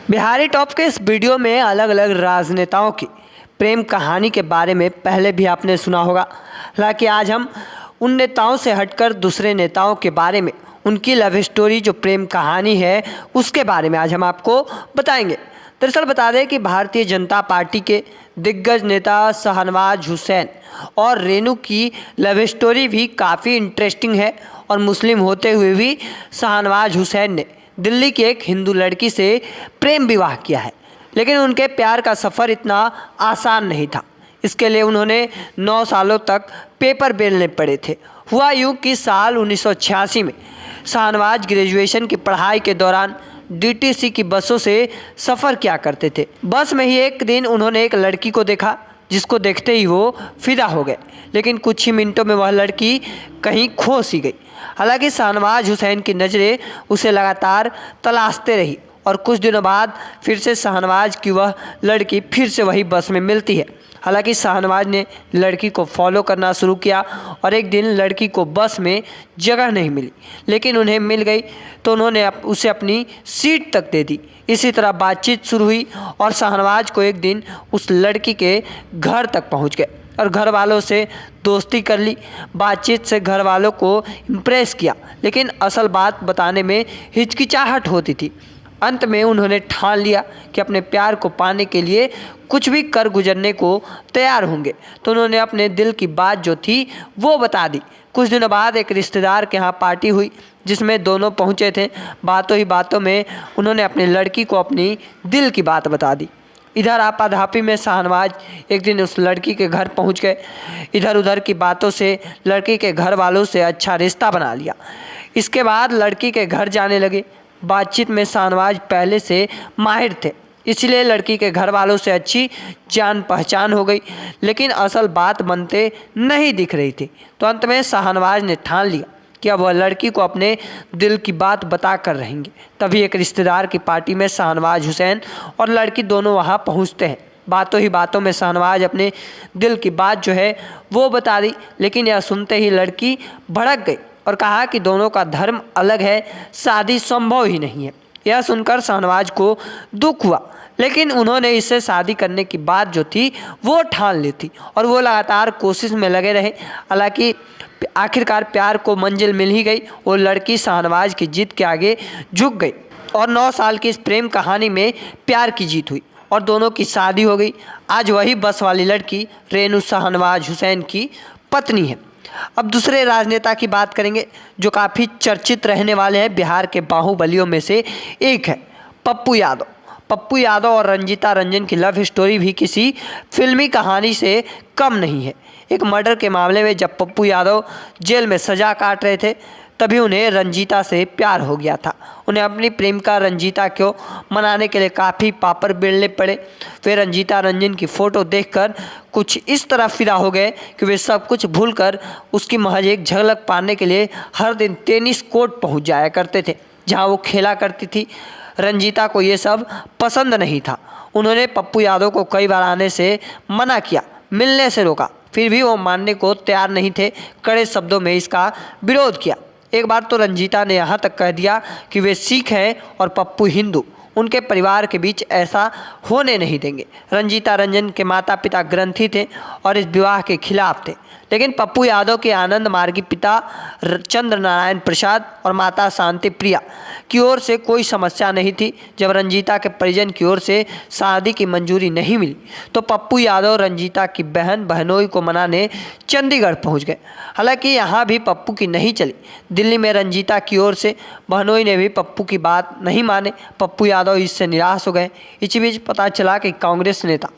Bihari top के इस video में अलग अलग राजनेताओं की प्रेम कहानी के बारे में पहले भी आपने सुना होगा। हालांकि आज हम उन नेताओं से हटकर दूसरे नेताओं के बारे में उनकी लव स्टोरी जो प्रेम कहानी है उसके बारे में आज हम आपको बताएंगे। दरअसल बता दें कि भारतीय जनता पार्टी के दिग्गज नेता शाहनवाज हुसैन और रेनू की लव स्टोरी भी काफ़ी इंटरेस्टिंग है और मुस्लिम होते हुए भी शाहनवाज हुसैन ने दिल्ली की एक हिंदू लड़की से प्रेम विवाह किया है। लेकिन उनके प्यार का सफ़र इतना आसान नहीं था। इसके लिए उन्होंने 9 सालों तक पेपर बेलने पड़े थे। हुआ यूँ कि साल 1986 में शाहनवाज ग्रेजुएशन की पढ़ाई के दौरान डीटीसी की बसों से सफ़र किया करते थे। बस में ही एक दिन उन्होंने एक लड़की को देखा जिसको देखते ही वो फिदा हो गए। लेकिन कुछ ही मिनटों में वह लड़की कहीं खो सी गई। हालांकि शाहनवाज हुसैन की नज़रें उसे लगातार तलाशते रही और कुछ दिनों बाद फिर से शाहनवाज की वह लड़की फिर से वही बस में मिलती है। हालांकि शाहनवाज ने लड़की को फॉलो करना शुरू किया और एक दिन लड़की को बस में जगह नहीं मिली, लेकिन उन्हें मिल गई तो उन्होंने उसे अपनी सीट तक दे दी। इसी तरह बातचीत शुरू हुई और शाहनवाज को एक दिन उस लड़की के घर तक पहुंच गए और घर वालों से दोस्ती कर ली। बातचीत से घर वालों को इम्प्रेस किया, लेकिन असल बात बताने में हिचकिचाहट होती थी। अंत में उन्होंने ठान लिया कि अपने प्यार को पाने के लिए कुछ भी कर गुजरने को तैयार होंगे। तो उन्होंने अपने दिल की बात जो थी वो बता दी। कुछ दिनों बाद एक रिश्तेदार के यहाँ पार्टी हुई जिसमें दोनों पहुँचे थे। बातों ही बातों में उन्होंने अपनी लड़की को अपनी दिल की बात बता दी। इधर आपाधापी में शाहनवाज एक दिन उस लड़की के घर पहुंच गए। इधर उधर की बातों से लड़की के घर वालों से अच्छा रिश्ता बना लिया। इसके बाद लड़की के घर जाने लगे। बातचीत में शाहनवाज पहले से माहिर थे, इसलिए लड़की के घर वालों से अच्छी जान पहचान हो गई, लेकिन असल बात बनते नहीं दिख रही थी। तो अंत में शाहनवाज ने ठान लिया कि अब वह लड़की को अपने दिल की बात बता कर रहेंगे। तभी एक रिश्तेदार की पार्टी में शाहनवाज हुसैन और लड़की दोनों वहां पहुंचते हैं। बातों ही बातों में शाहनवाज अपने दिल की बात जो है वो बता दी, लेकिन यह सुनते ही लड़की भड़क गई और कहा कि दोनों का धर्म अलग है, शादी संभव ही नहीं है। यह सुनकर शाहनवाज को दुख हुआ, लेकिन उन्होंने इससे शादी करने की बात जो थी वो ठान ली थी और वो लगातार कोशिश में लगे रहे। हालांकि आखिरकार प्यार को मंजिल मिल ही गई। वो लड़की शाहनवाज की जिद के आगे झुक गई और 9 साल की इस प्रेम कहानी में प्यार की जीत हुई और दोनों की शादी हो गई। आज वही बस वाली लड़की रेनू शाहनवाज हुसैन की पत्नी है। अब दूसरे राजनेता की बात करेंगे जो काफ़ी चर्चित रहने वाले हैं। बिहार के बाहुबलियों में से एक है पप्पू यादव। पप्पू यादव और रंजीता रंजन की लव स्टोरी भी किसी फिल्मी कहानी से कम नहीं है। एक मर्डर के मामले में जब पप्पू यादव जेल में सज़ा काट रहे थे तभी उन्हें रंजीता से प्यार हो गया था। उन्हें अपनी प्रेमिका रंजीता को मनाने के लिए काफ़ी पापड़ बेलने पड़े। वे रंजीता रंजन की फ़ोटो देखकर कुछ इस तरह फिदा हो गए कि वे सब कुछ भूलकर उसकी महज एक झलक पाने के लिए हर दिन टेनिस कोर्ट पहुंच जाया करते थे जहां वो खेला करती थी। रंजीता को ये सब पसंद नहीं था। उन्होंने पप्पू यादव को कई बार आने से मना किया, मिलने से रोका, फिर भी वो मानने को तैयार नहीं थे। कड़े शब्दों में इसका विरोध किया। एक बार तो रंजीता ने यहाँ तक कह दिया कि वे सिख हैं और पप्पू हिंदू, उनके परिवार के बीच ऐसा होने नहीं देंगे। रंजीता रंजन के माता पिता ग्रंथी थे और इस विवाह के खिलाफ थे, लेकिन पप्पू यादव के आनंद मार्गी पिता चंद्र नारायण प्रसाद और माता शांति प्रिया की ओर से कोई समस्या नहीं थी। जब रंजीता के परिजन की ओर से शादी की मंजूरी नहीं मिली तो पप्पू यादव रंजीता की बहन बहनोई को मनाने चंडीगढ़ पहुंच गए। हालांकि यहाँ भी पप्पू की नहीं चली। दिल्ली में रंजीता की ओर से बहनोई ने भी पप्पू की बात नहीं माने। पप्पू यादव इससे निराश हो गए। इसी बीच पता चला कि कांग्रेस नेता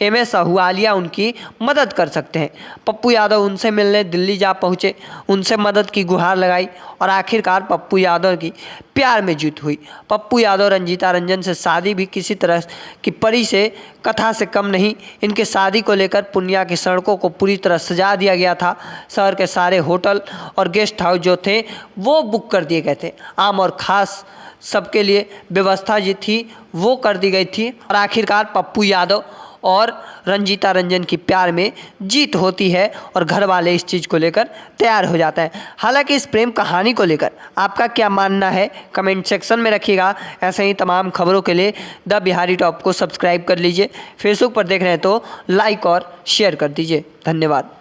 MS अहलुवालिया उनकी मदद कर सकते हैं। पप्पू यादव उनसे मिलने दिल्ली जा पहुँचे, उनसे मदद की गुहार लगाई और आखिरकार पप्पू यादव की प्यार में जीत हुई। पप्पू यादव रंजीता रंजन से शादी भी किसी तरह की परी से कथा से कम नहीं। इनके शादी को लेकर पूर्णिया की सड़कों को पूरी तरह सजा दिया गया था। शहर के सारे होटल और गेस्ट हाउस जो थे वो बुक कर दिए गए थे। आम और ख़ास सबके लिए व्यवस्था जो थी वो कर दी गई थी और आखिरकार पप्पू यादव और रंजीता रंजन की प्यार में जीत होती है और घर वाले इस चीज़ को लेकर तैयार हो जाते हैं। हालांकि इस प्रेम कहानी को लेकर आपका क्या मानना है कमेंट सेक्शन में रखिएगा। ऐसे ही तमाम खबरों के लिए द बिहारी टॉप को सब्सक्राइब कर लीजिए। फेसबुक पर देख रहे हैं तो लाइक और शेयर कर दीजिए। धन्यवाद।